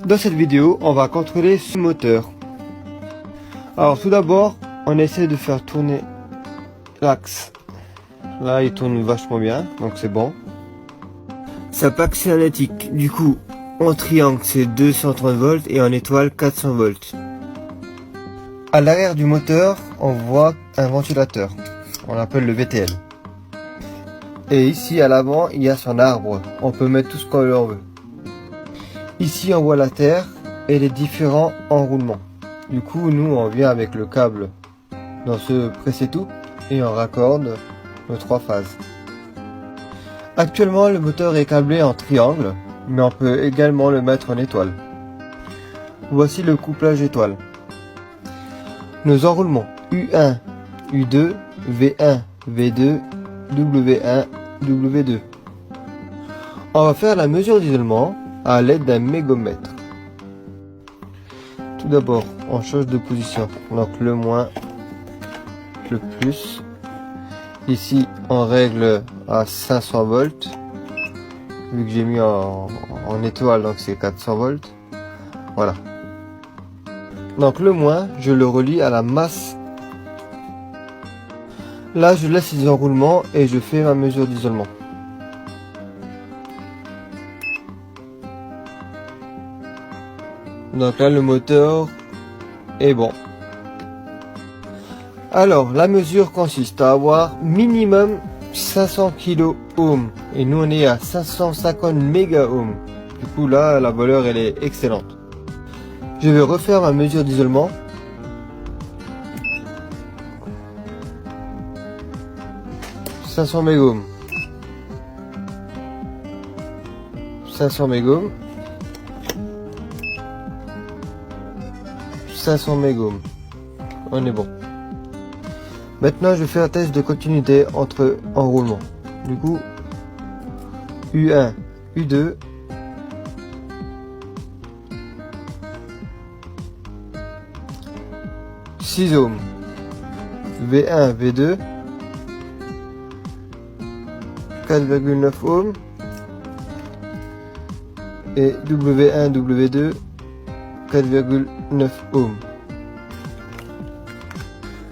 Dans cette vidéo, on va contrôler ce moteur. Alors tout d'abord, on essaie de faire tourner l'axe. Là, il tourne vachement bien, donc c'est bon. Sa plaque cinétique, du coup, en triangle c'est 230 volts et en étoile 400 volts. À l'arrière du moteur, on voit un ventilateur. On l'appelle le VTL. Et ici à l'avant, il y a son arbre. On peut mettre tout ce qu'on veut. Ici, on voit la terre et les différents enroulements. Du coup, nous, on vient avec le câble dans ce pressé tout et on raccorde nos 3 phases. Actuellement, le moteur est câblé en triangle, mais on peut également le mettre en étoile. Voici le couplage étoile. Nos enroulements U1, U2, V1, V2, W1, W2. On va faire la mesure d'isolement à l'aide d'un mégomètre. Tout d'abord, on change de position. Donc le moins, le plus. Ici, on règle à 500 volts. Vu que j'ai mis en étoile, donc c'est 400 volts. Voilà. Donc le moins, je le relie à la masse. Là, je laisse les enroulements et je fais ma mesure d'isolement. Donc là, le moteur est bon. Alors, la mesure consiste à avoir minimum 500 kilo ohms. Et nous, on est à 550 méga ohms. Du coup, là, la valeur, elle est excellente. Je vais refaire ma mesure d'isolement. « 500 mégohms. 500 mégohms. 500 mégohms. On est bon. Maintenant, je fais un test de continuité entre enroulements. Du coup, U1, U2. « 6 ohms. V1, V2. 4,9 ohms. Et W1, W2. 4,9 ohms.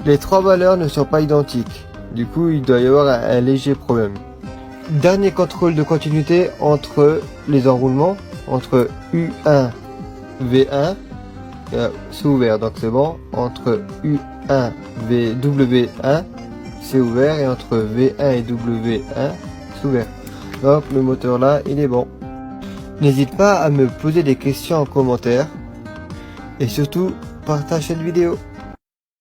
Les 3 valeurs ne sont pas identiques. Du coup, il doit y avoir un léger problème. Dernier contrôle de continuité entre les enroulements. Entre U1, V1. C'est ouvert, donc c'est bon. Entre U1, W1, c'est ouvert. Et entre V1 et W1, c'est ouvert. Donc le moteur là, il est bon. N'hésite pas à me poser des questions en commentaire. Et surtout, partage cette vidéo.